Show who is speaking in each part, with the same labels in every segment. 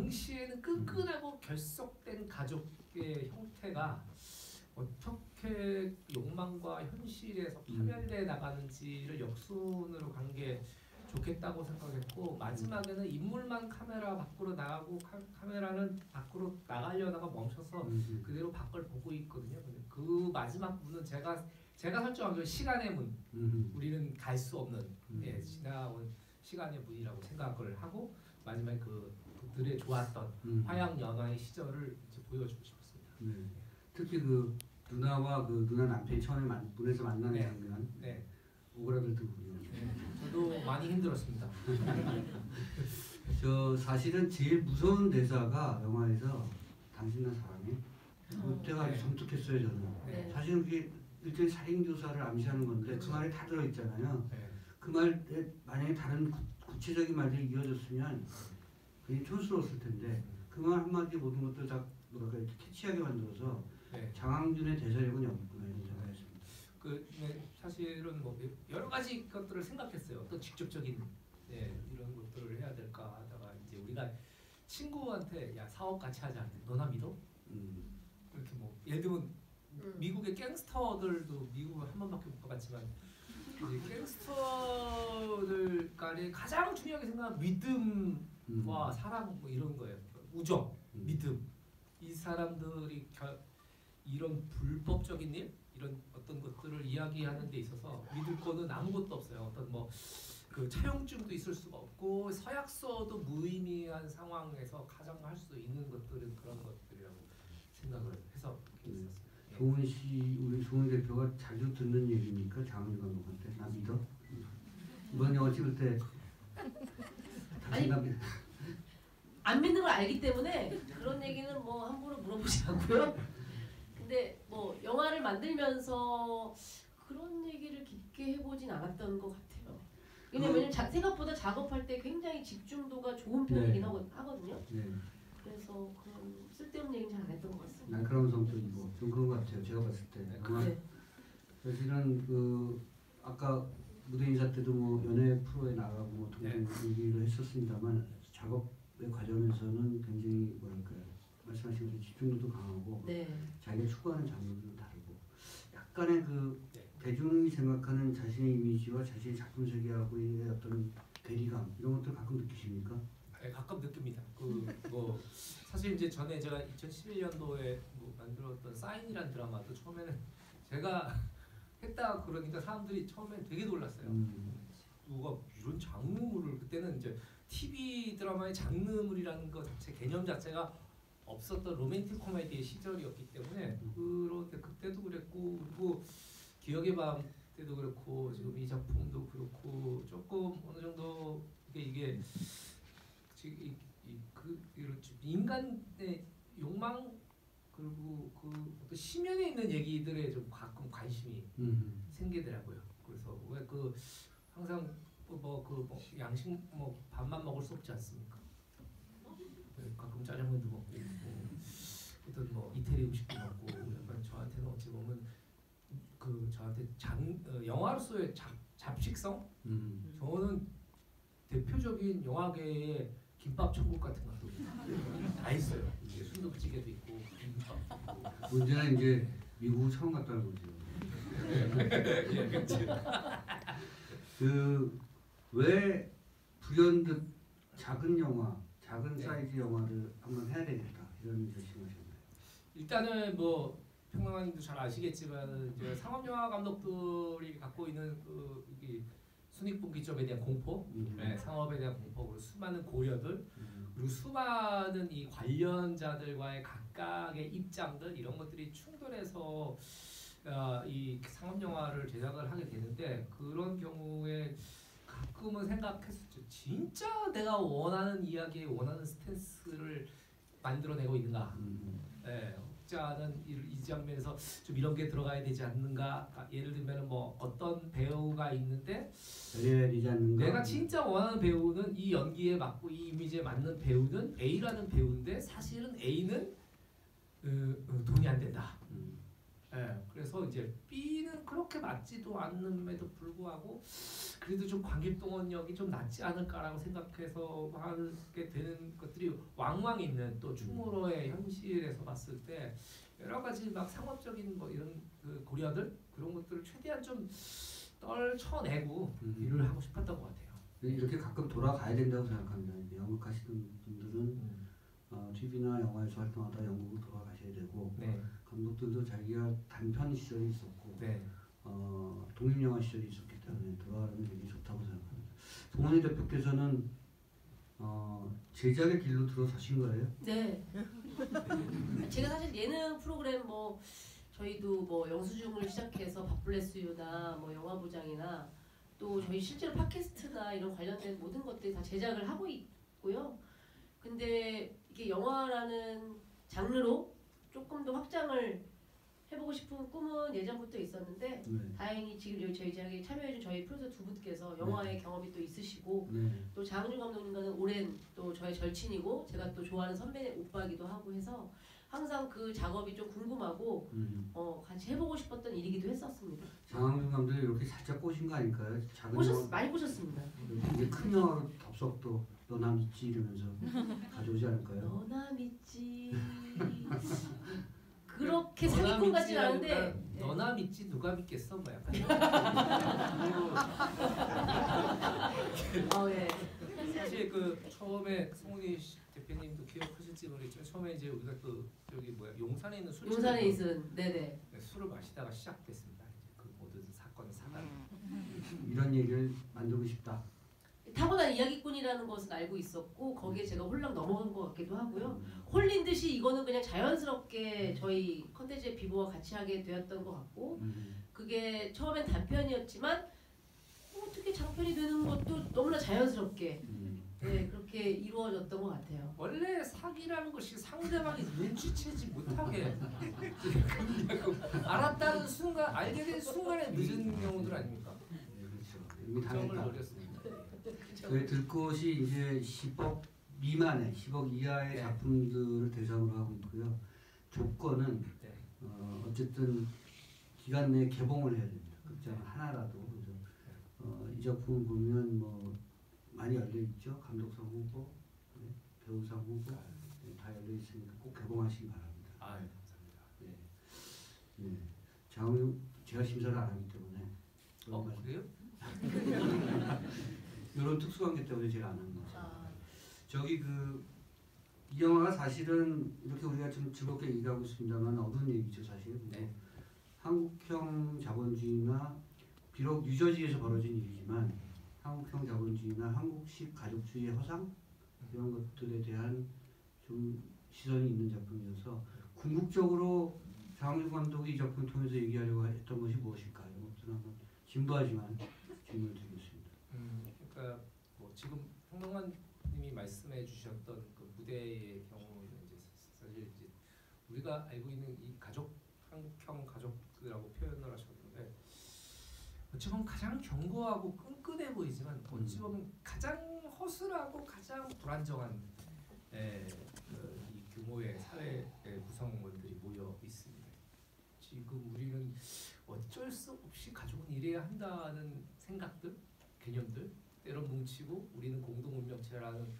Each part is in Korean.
Speaker 1: 당시에는 끈끈하고 결속된 가족의 형태가 어떻게 욕망과 현실에서 파멸돼 나가는지를 역순으로 간 게 좋겠다고 생각했고, 마지막에는 인물만 카메라 밖으로 나가고 카메라는 밖으로 나가려다가 멈춰서 그대로 밖을 보고 있거든요. 근데 그 마지막 문은 제가 설정한 게 시간의 문, 우리는 갈 수 없는 예, 지나온 시간의 문이라고 생각을 하고 마지막에 그들의 좋았던 화양 연화의 시절을 이제 보여주고 싶었습니다.
Speaker 2: 네. 특히 그 누나와 그 누나 남편이 처음에 문에서 만나는
Speaker 1: 네.
Speaker 2: 장면,
Speaker 1: 네.
Speaker 2: 오그라들더군요.
Speaker 1: 네. 저도 많이 힘들었습니다.
Speaker 2: 저 사실은 제일 무서운 대사가 영화에서 당신 난 사랑해. 그때가 아주 섬뜩했어요 저는.
Speaker 1: 네.
Speaker 2: 사실은 그게 일종의 살인 교사를 암시하는 건데 그렇죠. 그 말이 다 들어 있잖아요.
Speaker 1: 네.
Speaker 2: 그 말에 만약에 다른 구체적인 말들이 이어졌으면 굉장히 촌스러웠을 텐데 그 말 한마디 모든 것들 다 뭐랄까 이렇게 캐치하게 만들어서
Speaker 1: 네.
Speaker 2: 장항준의 대사력은 없구나 이런 생각했습니다.
Speaker 1: 네, 사실은 뭐 여러 가지 것들을 생각했어요. 어떤 직접적인 이런 것들을 해야 될까 하다가 이제 우리가 친구한테 야 사업 같이 하자. 너나 믿어? 이렇게 뭐 예를 들면 미국의 갱스터들도 미국을 한 번밖에 못 가봤지만 이제 갱스터들 간에 가장 중요하게 생각하는 믿음과 사랑 뭐 이런 거예요. 우정, 믿음. 이 사람들이 이런 불법적인 일, 이런 어떤 것들을 이야기하는 데 있어서 믿을 거는 아무것도 없어요. 어떤 뭐 그 차용증도 있을 수가 없고 서약서도 무의미한 상황에서 가장 할 수 있는 것들은 그런 것들이라고 생각을 해서 있었어요.
Speaker 2: 송은 씨, 우리 송은 대표가 자주 듣는 얘기니까 장항준 감독한테 나 믿어? 이번 영화 찍을 때
Speaker 3: 아니 안 믿는 걸 알기 때문에 그런 얘기는 뭐 함부로 물어보지 않고요. 근데 뭐 영화를 만들면서 그런 얘기를 깊게 해보진 않았던 것 같아요. 왜냐면 생각보다 작업할 때 굉장히 집중도가 좋은 편이긴 하거든요.
Speaker 2: 네.
Speaker 3: 그래서 그런 쓸데없는 얘기는 잘 안 했던 것 같습니다.
Speaker 2: 날카로운 성격이고 좀 그런 것 같아요. 제가 봤을 때.
Speaker 3: 네.
Speaker 2: 사실은 그 아까 무대 인사 때도 뭐 연예 프로에 나가고 뭐 등등 얘기를 했었습니다만 작업의 과정에서는 굉장히 뭐랄까요. 말씀하신 대로 집중도도 강하고 자기가 추구하는 장르도 다르고 약간의 그 대중이 생각하는 자신의 이미지와 자신의 작품 세계하고의 어떤 괴리감 이런 것들 가끔 느끼십니까?
Speaker 1: 네, 가끔 느낍니다. 뭐 사실 이제 전에 제가 2011년도에 뭐 만들었던 사인이라는 드라마도 처음에는 제가 했다 그러니까 사람들이 처음엔 되게 놀랐어요. 누가 이런 장르물을 그때는 이제 TV 드라마의 장르물이라는 것 자체 개념 자체가 없었던 로맨틱 코미디의 시절이었기 때문에 그런데 그때도 그랬고 그리고 기억의 밤 때도 그렇고 지금 이 작품도 그렇고 조금 어느 정도 이게 지금 인간의 욕망 그리고 그 어떤 심연에 있는 얘기들에 좀 가끔 관심이 생기더라고요. 그래서 왜 항상 양식 뭐 밥만 먹을 수 없지 않습니까? 가끔 짜장면도 먹고 어떤 뭐 이태리 음식도 먹고 약간 저한테는 어찌 보면 저한테 영화로서의 잡식성 저는 대표적인 영화계의 김밥 천국 같은 것도 다 있어요. 순두부찌개도 있고 김밥도 있고.
Speaker 2: 문제는 이제 미국 처음 갔다는 거죠. 왜 불현듯 작은 영화, 작은 사이즈 영화를 한번 해야 되겠다 이런 결심하셨나요?
Speaker 1: 일단은 뭐 평론가님도 잘 아시겠지만 이제 상업영화 감독들이 갖고 있는 이 순익분기점에 대한 공포, 상업에 대한 공포, 그리고 수많은 고려들, 그리고 수많은 이 관련자들과의 각각의 입장들 이런 것들이 충돌해서 이 상업영화를 제작을 하게 되는데 그런 경우에 가끔은 생각했었죠. 진짜 내가 원하는 이야기에 원하는 스탠스를 만들어내고 있는가? 혹자는 이 장면에서 좀 이런 게 들어가야 되지 않는가? 예를 들면 뭐 어떤 배우가 있는데 내가 진짜 원하는 배우는 이 연기에 맞고 이 이미지에 맞는 배우는 A라는 배우인데 사실은 A는 돈이 안 된다. 예, 그래서 이제 B는 그렇게 맞지도 않음에도 불구하고 그래도 좀 관객동원력이 좀 낮지 않을까라고 생각해서 하게 되는 것들이 왕왕 있는 또 충무로의 현실에서 봤을 때 여러 가지 막 상업적인 뭐 이런 그 고려들 그런 것들을 최대한 좀 떨쳐내고 일을 하고 싶었던 것 같아요.
Speaker 2: 이렇게 가끔 돌아가야 된다고 생각합니다. 이제 연극하시는 분들은 TV나 영화에서 활동하다 영국을 돌아가셔야 되고
Speaker 1: 네,
Speaker 2: 감독들도 자기가 단편 시절이 있었고
Speaker 1: 네.
Speaker 2: 독립영화 시절이 있었기 때문에 돌아가는 게 되게 좋다고 생각합니다. 송원희 대표께서는 제작의 길로 들어서신 거예요?
Speaker 3: 네. 제가 사실 예능 프로그램 뭐 저희도 뭐 영수증을 시작해서 밥블레스유나 뭐 영화부장이나 또 저희 실제로 팟캐스트나 이런 관련된 모든 것들이 다 제작을 하고 있고요. 근데 이게 영화라는 장르로 조금 더 확장을 해보고 싶은 꿈은 예전부터 있었는데
Speaker 2: 네.
Speaker 3: 다행히 지금 여기 저희 제작에 참여해준 저희 프로듀서 두 분께서 영화의 경험이 또 있으시고
Speaker 2: 네.
Speaker 3: 또 장항준 감독님과는 오랜 또 저의 절친이고 제가 또 좋아하는 선배 오빠이기도 하고 해서 항상 그 작업이 좀 궁금하고 같이 해보고 싶었던 일이기도 했었습니다.
Speaker 2: 장항준 감독이 이렇게 살짝 꼬신 거 아닐까요? 작은 영화,
Speaker 3: 많이 보셨습니다.
Speaker 2: 이제 큰 영화로 덥석도 너나 믿지 이러면서 가져오지 않을까요?
Speaker 3: 너나 믿지. 그렇게 사기꾼 같진 않은데
Speaker 1: 너나 믿지 누가 믿겠어 뭐 약간
Speaker 3: 예.
Speaker 1: 사실 그 처음에 송은이 대표님도 기억하실지 모르겠지만 처음에 이제 우리가 그 여기 뭐야 용산에 있는 술집에서
Speaker 3: 용산에 있은 네네.
Speaker 1: 술을 마시다가 시작됐습니다. 이제 그 모든 사건 사단.
Speaker 2: 이런 얘기를 만들고 싶다.
Speaker 3: 타고난 이야기꾼이라는 것은 알고 있었고 거기에 제가 홀랑 넘어간 것 같기도 하고요. 홀린 듯이 이거는 그냥 자연스럽게 저희 컨텐츠의 비보와 같이 하게 되었던 것 같고 그게 처음엔 단편이었지만 어떻게 장편이 되는 것도 너무나 자연스럽게 네, 그렇게 이루어졌던 것 같아요.
Speaker 1: 원래 사기라는 것이 상대방이 눈치채지 못하게 알았다는 순간 알게 된 순간에 늦은 경우들 아닙니까?
Speaker 2: 네, 그렇죠. 이미
Speaker 1: 점을
Speaker 2: 당했다.
Speaker 1: 노렸습니다.
Speaker 2: 저희 들꽃이 이제 10억 미만의 10억 이하의
Speaker 1: 네.
Speaker 2: 작품들을 대상으로 하고 있고요. 조건은
Speaker 1: 네.
Speaker 2: 어쨌든 기간 내에 개봉을 해야 됩니다. 극장 하나라도. 그래서 이 작품을 보면 뭐 많이 열려 있죠. 감독상 후보, 네, 배우상 후보 네, 다 열려 있으니까 꼭 개봉하시기 바랍니다.
Speaker 1: 아, 감사합니다.
Speaker 2: 네. 네. 장훈 제가 심사를 안 하기 때문에
Speaker 1: 그래요?
Speaker 2: 이런 특수관계 때문에 제가 안 하는 거죠.
Speaker 3: 아,
Speaker 2: 저기 이 영화가 사실은 이렇게 우리가 좀 즐겁게 얘기하고 있습니다만 어두운 얘기죠 사실.
Speaker 1: 네.
Speaker 2: 한국형 자본주의나 비록 뉴저지에서 벌어진 일이지만 한국형 자본주의나 한국식 가족주의의 허상 이런 것들에 대한 좀 시선이 있는 작품이어서 궁극적으로 장항준 감독이 이 작품을 통해서 얘기하려고 했던 것이 무엇일까 이런 것들은 한번 진부하지만 질문을 드리겠습니다.
Speaker 1: 그러니까 뭐 지금 평론가님이 말씀해 주셨던 그 무대의 경우는 이제 사실 이제 우리가 알고 있는 이 가족 한국형 가족이라고 표현을 하셨는데 어찌 보면 가장 견고하고 끈끈해 보이지만 어찌 보면 가장 허술하고 가장 불안정한 이 규모의 사회 구성원들이 모여 있습니다. 지금 우리는 어쩔 수 없이 가족은 이래야 한다는 생각들, 개념들 때론 뭉치고 우리는 공동 운명체라는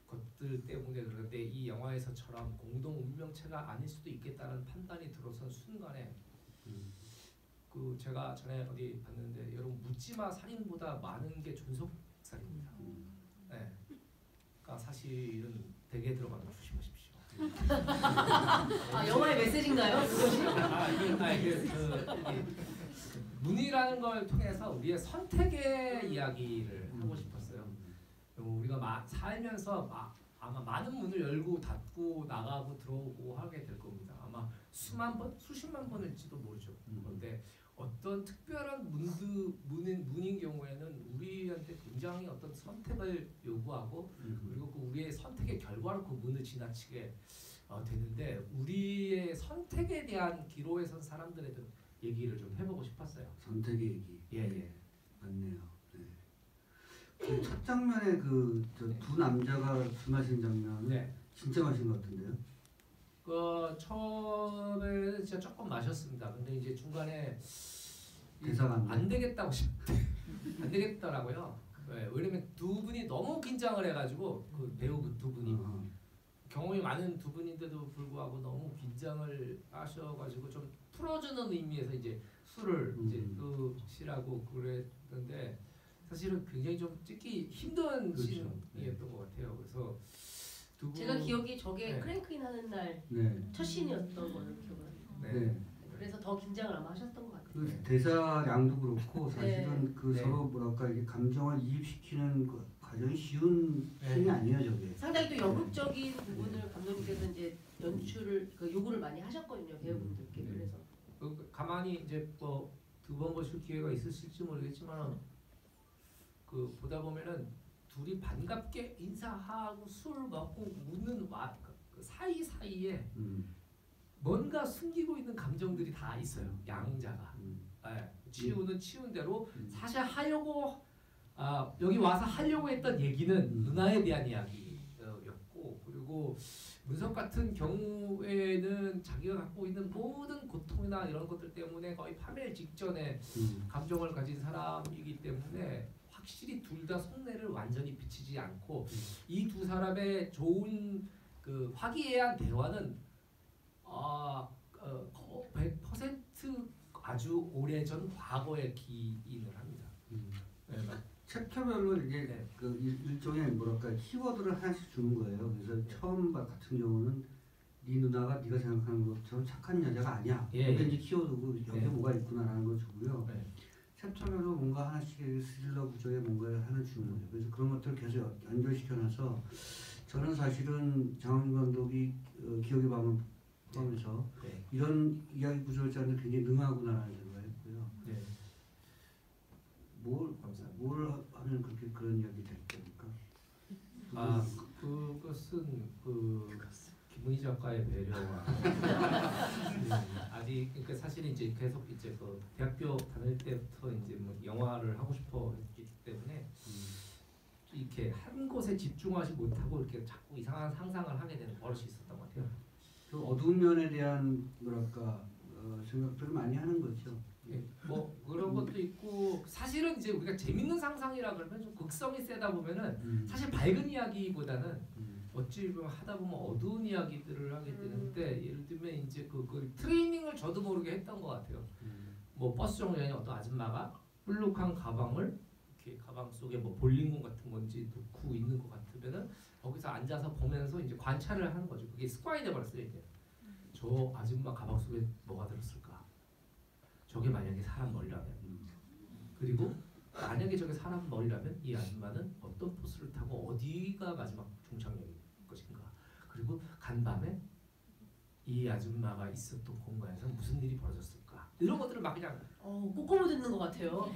Speaker 1: 것들 때문에 그런데 이 영화에서처럼 공동 운명체가 아닐 수도 있겠다는 판단이 들어선 순간에 그 제가 전에 어디 봤는데 여러분 묻지마 살인보다 많은 게 존속살인입니다. 네. 그러니까 사실은 대개 들어가면 조심하십시오.
Speaker 3: 아 영화의 메시지인가요?
Speaker 1: 문이라는 걸 통해서 우리의 선택의 이야기를 하고 싶었어요. 우리가 살면서 아마 많은 문을 열고 닫고 나가고 들어오고 하게 될 겁니다. 아마 수만 번, 수십만 번일지도 모르죠. 그런데 어떤 특별한 문인 경우에는 우리한테 굉장히 어떤 선택을 요구하고 그리고 그 우리의 선택의 결과로 그 문을 지나치게 되는데 우리의 선택에 대한 기로에 선 사람들에 대한 얘기를 좀 해보고 싶었어요.
Speaker 2: 선택의 얘기.
Speaker 1: 예.
Speaker 2: 맞네요. 네. 그 첫 장면에 두 남자가 술 마시는 장면은
Speaker 1: 네.
Speaker 2: 진짜 마신 것 같은데요?
Speaker 1: 처음에는 진짜 조금 마셨습니다. 근데 이제 중간에
Speaker 2: 대사가
Speaker 1: 안 되겠다고 안 되겠더라고요. 네, 왜냐면 두 분이 너무 긴장을 해가지고 그 배우 그 두 분이 경험이 많은 두 분인데도 불구하고 너무 긴장을 하셔가지고 좀 풀어주는 의미에서 이제 술을 이제 드시라고 그랬는데 사실은 굉장히 좀 찍기 힘든
Speaker 2: 그렇죠.
Speaker 1: 씬이었던 것 같아요. 그래서 두 분,
Speaker 3: 제가 기억이 저게
Speaker 1: 네.
Speaker 3: 크랭크인 하는 날 첫
Speaker 2: 네.
Speaker 3: 씬이었던 걸로 기억을 해요.
Speaker 1: 네.
Speaker 2: 네.
Speaker 3: 그래서 더 긴장을 아마 하셨던 것 같아요.
Speaker 2: 그 대사량도 그렇고 사실은 그
Speaker 1: 네.
Speaker 2: 서로 뭐랄까 이게 감정을 이입시키는 그 과정이 쉬운
Speaker 1: 네.
Speaker 2: 씬이 아니에요 저게.
Speaker 3: 상당히 또 연극적인 부분을 감독님께서 이제 연출을 그 요구를 많이 하셨거든요 배우분들께.
Speaker 1: 네.
Speaker 3: 그래서
Speaker 1: 가만히 이제 뭐 두 번 보실 기회가 있으실지 모르겠지만 그 보다 보면은 둘이 반갑게 인사하고 술 먹고 웃는 그 사이 사이에 뭔가 숨기고 있는 감정들이 다 있어요. 양자가. 네. 치우는 치운 대로 사실 하려고 여기 와서 하려고 했던 얘기는 누나에 대한 이야기였고 그리고 문석 같은 경우에는 자기가 갖고 있는 모든 고통이나 이런 것들 때문에 거의 파멸 직전에 감정을 가진 사람이기 때문에 확실히 둘 다 속내를 완전히 비치지 않고 이 두 사람의 좋은 그 화기애애한 대화는 100% 아주 오래전 과거에 기인을 합니다. 네,
Speaker 2: 챕터별로 이제
Speaker 1: 네.
Speaker 2: 그 일종의 뭐랄까 키워드를 하나씩 주는 거예요. 그래서 처음 같은 경우는 네 누나가 네가 생각하는 것처럼 착한 여자가 아니야.
Speaker 1: 예,
Speaker 2: 이게
Speaker 1: 예.
Speaker 2: 이제 키워드고 여기에
Speaker 1: 네.
Speaker 2: 뭐가 있구나라는 걸 주고요.
Speaker 1: 네.
Speaker 2: 챕터별로 뭔가 하나씩 스릴러 구조의 뭔가를 하나 주는 거죠. 그래서 그런 것들을 계속 연결시켜놔서 저는 사실은 장항준 감독이 기억의 밤을 포함해서
Speaker 1: 네.
Speaker 2: 이런 이야기 구조를 짜는데 굉장히 능하구나라는 생각을 했고요.
Speaker 1: 네. 감사합니다.
Speaker 2: 뭘 하면 그렇게 그런 이야기 될 겁니까?
Speaker 1: 그것은 그 김은희 작가의 배려와 아직 그러니까 사실은 이제 계속 이제 그 대학교 다닐 때부터 이제 뭐 영화를 하고 싶어 했기 때문에 이렇게 한 곳에 집중하지 못하고 이렇게 자꾸 이상한 상상을 하게 되는 버릇이 있었던 것 같아요.
Speaker 2: 그 어두운 면에 대한 뭐랄까 생각들을 많이 하는 거죠.
Speaker 1: 예, 뭐 그런 것도 있고 사실은 이제 우리가 재밌는 상상이라 그러면 좀 극성이 세다 보면은 사실 밝은 이야기보다는 어찌 보면 하다 보면 어두운 이야기들을 하게 되는데 예를 들면 이제 그 트레이닝을 저도 모르게 했던 것 같아요. 뭐 버스 정류장에 어떤 아줌마가 볼록한 가방을 이렇게 가방 속에 뭐 볼링공 같은 건지 놓고 있는 것 같으면은 거기서 앉아서 보면서 이제 관찰을 하는 거죠. 그게 습관이 돼버렸어요 이제. 저 아줌마 가방 속에 뭐가 들었을까? 저게 만약에 사람 머리라면 그리고 만약에 저게 사람 머리라면 이 아줌마는 어떤 버스를 타고 어디가 마지막 종착역일 것인가 그리고 간밤에 이 아줌마가 있었던 공간에서 무슨 일이 벌어졌을까 이런 것들을 막 그냥
Speaker 3: 꼬꼬무 듣는 것 같아요.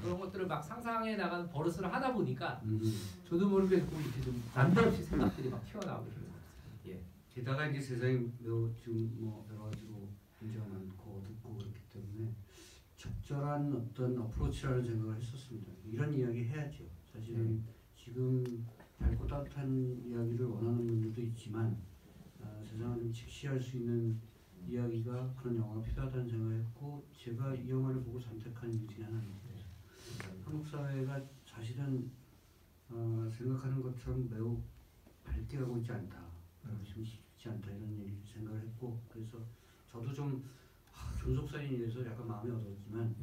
Speaker 1: 그런 것들을 막 상상해 나가는 버릇을 하다 보니까 저도 모르게 조금 이렇게 좀 난데없이 생각들이 막 튀어나오게 되는 것 같아요. 예.
Speaker 2: 게다가 이제 세상이 매우 지금 뭐 여러 가지로 문제가 많고 어둡고 그렇기 때문에 적절한 어떤 어프로치라는 생각을 했었습니다. 이런 이야기 해야죠. 사실은 지금 밝고 따뜻한 이야기를 원하는 분들도 있지만 세상을 좀 직시할 수 있는 이야기가 그런 영화가 필요하다는 생각을 했고 제가 이 영화를 보고 선택한 이유 중에 하나입니다. 한국 사회가 사실은 생각하는 것처럼 매우 밝게 가고 있지 않다. 좀 쉽지 않다 이런 얘기 생각을 했고 그래서 저도 좀 존속사인이 돼서 약간 마음이 어두웠지만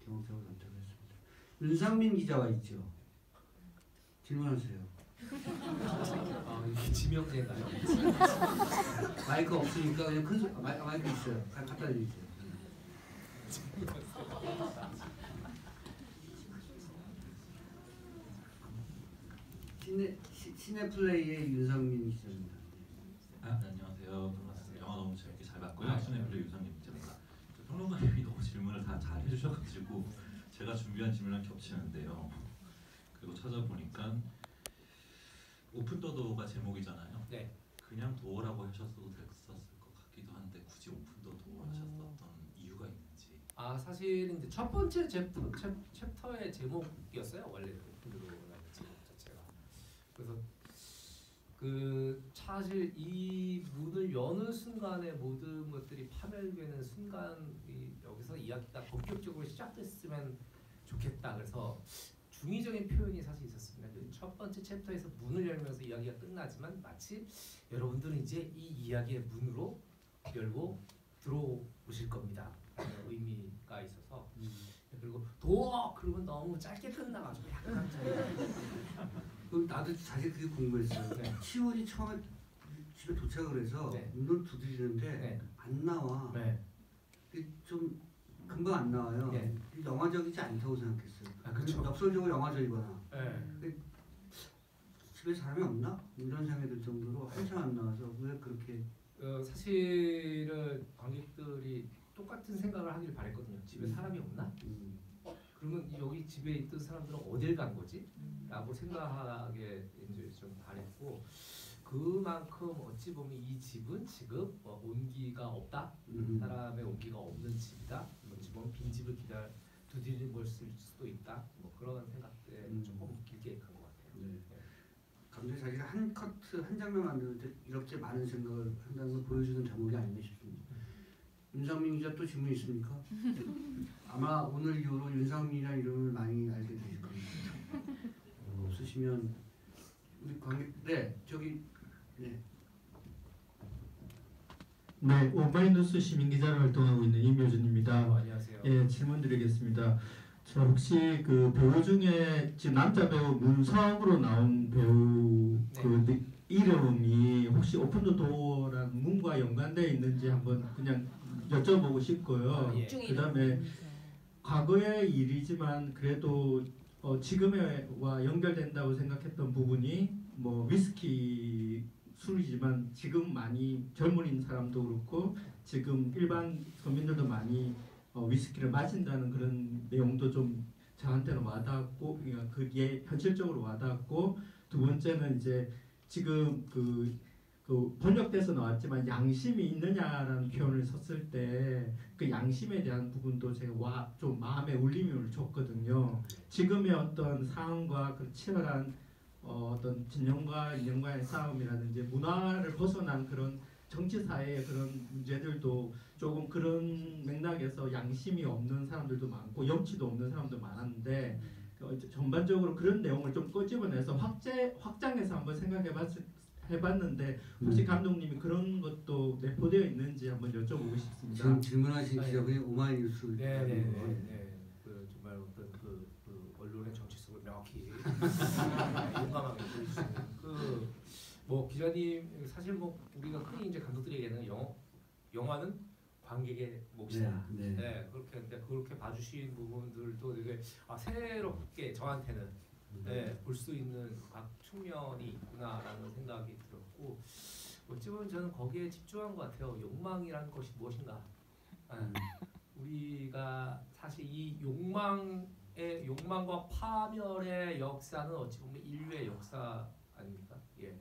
Speaker 2: 김홍태를 선택을 했습니다. 윤상민 기자가 있죠. 질문하세요.
Speaker 1: 이게 지명제인가요?
Speaker 2: 마이크 없으니까 그냥 큰 소리 마이크 있어요. 갖다 드릴게요. 시네플레이의 윤상민 기자입니다.
Speaker 4: 안녕하세요. 영화 너무 재밌게 잘 봤고요. 시네플레이 유상민 기자입니다. 평론가님이 너무 질문을 다 잘 해주셔가지고 제가 준비한 질문이랑 겹치는데요. 그리고 찾아보니까 오픈더도가 제목이잖아요.
Speaker 1: 네.
Speaker 4: 그냥 도어라고 하셨어도 됐었을 것 같기도 한데 굳이 오픈더도 하셨었던 이유가 있는지.
Speaker 1: 사실 이제 첫 번째 챕터의 제목이었어요 원래 오픈더도라는 제목 자체가. 그래서 그 사실 이 문을 여는 순간에 모든 것들이 파멸되는 순간이 여기서 이야기가 본격적으로 시작됐으면 좋겠다. 그래서 중의적인 표현이 사실 있었습니다. 그 첫 번째 챕터에서 문을 열면서 이야기가 끝나지만 마치 여러분들은 이제 이 이야기의 문으로 열고 들어오실 겁니다. 라는 의미가 있어서 그리고 도어 그러면 너무 짧게 끝나가지고 약간
Speaker 2: 나도 사실 그게 궁금했어요.
Speaker 1: 네.
Speaker 2: 치원이 처음에 집에 도착을 해서
Speaker 1: 네.
Speaker 2: 문을 두드리는데
Speaker 1: 네.
Speaker 2: 안 나와.
Speaker 1: 네.
Speaker 2: 이게 좀 금방 안 나와요.
Speaker 1: 네.
Speaker 2: 영화적이지 않다고 생각했어요.
Speaker 1: 아, 그쵸.
Speaker 2: 역설적으로 영화적이거나
Speaker 1: 네.
Speaker 2: 집에 사람이 없나? 이런 생각이 들 정도로 한참 안 나와서 왜 그렇게
Speaker 1: 사실은 관객들이 똑같은 생각을 하길 바랬거든요. 집에 사람이 없나? 그러면 여기 집에 있던 사람들은 어딜 간 거지? 라고 생각하게 이제 좀 바랬고 그만큼 어찌 보면 이 집은 지금 뭐 온기가 없다? 사람의 온기가 없는 집이다? 어찌 보면 빈집을 두드리는 걸 수도 있다? 뭐 그런 생각에 조금 길게 간 것 같아요.
Speaker 2: 네. 감독이 자기가 한 커트 한 장면 만드는데 이렇게 많은 생각을 한다는 걸 보여주는 대목이 아닌가 싶습니다. 윤상민 기자 또 질문 있습니까? 아마 오늘 이후로 윤상민이라는 이름을 많이 알게 되실 겁니다. 없으시면 우리 관객 저기 네.
Speaker 5: 네, 오마이뉴스 시민기자로 활동하고 있는 임효준입니다.
Speaker 1: 안녕하세요.
Speaker 5: 예, 질문 드리겠습니다. 저 혹시 그 배우 중에 지금 남자 배우 문성으로 나온 배우
Speaker 1: 네.
Speaker 5: 그 이름이 혹시 오픈 더 도어라는 문과 연관되어 있는지 한번 그냥 여쭤보고 싶고요.
Speaker 1: 예.
Speaker 5: 그다음에 과거의 일이지만 그래도 지금과 연결된다고 생각했던 부분이 뭐 위스키 술이지만 지금 많이 젊은 사람도 그렇고 지금 일반 서민들도 많이 위스키를 마신다는 그런 내용도 좀 저한테는 와닿았고 그게 현실적으로 와닿았고 두 번째는 이제 지금 그 번역돼서 나왔지만 양심이 있느냐라는 표현을 썼을 때 그 양심에 대한 부분도 제가 좀 마음에 울림을 줬거든요. 지금의 어떤 상황과 그 치열한 어떤 진영과 인연과의 싸움이라든지 문화를 벗어난 그런 정치 사회의 그런 문제들도 조금 그런 맥락에서 양심이 없는 사람들도 많고 염치도 없는 사람도 많았는데 전반적으로 그런 내용을 좀 끄집어내서 확장해서 한번 해봤는데 혹시 감독님이 그런 것도 내포되어 있는지 한번 여쭤보고 싶습니다.
Speaker 2: 지금 질문하신 기자분이 오마이뉴스
Speaker 1: 네네네. 그 정말 어떤 그 언론의 정치 속을 명확히 용감하게 보여주시는 뭐 기자님 사실 뭐 우리가 흔히 이제 감독들에게는 영화는 관객의 몫이다. 네. 그렇게 봐주신 부분들도 되게 새롭게 저한테는 볼 수 있는 각 측면이 있구나라는 생각이 들었고 어찌 보면 저는 거기에 집중한 것 같아요. 욕망이라는 것이 무엇인가. 우리가 사실 이 욕망과 파멸의 역사는 어찌 보면 인류의 역사 아닙니까? 예.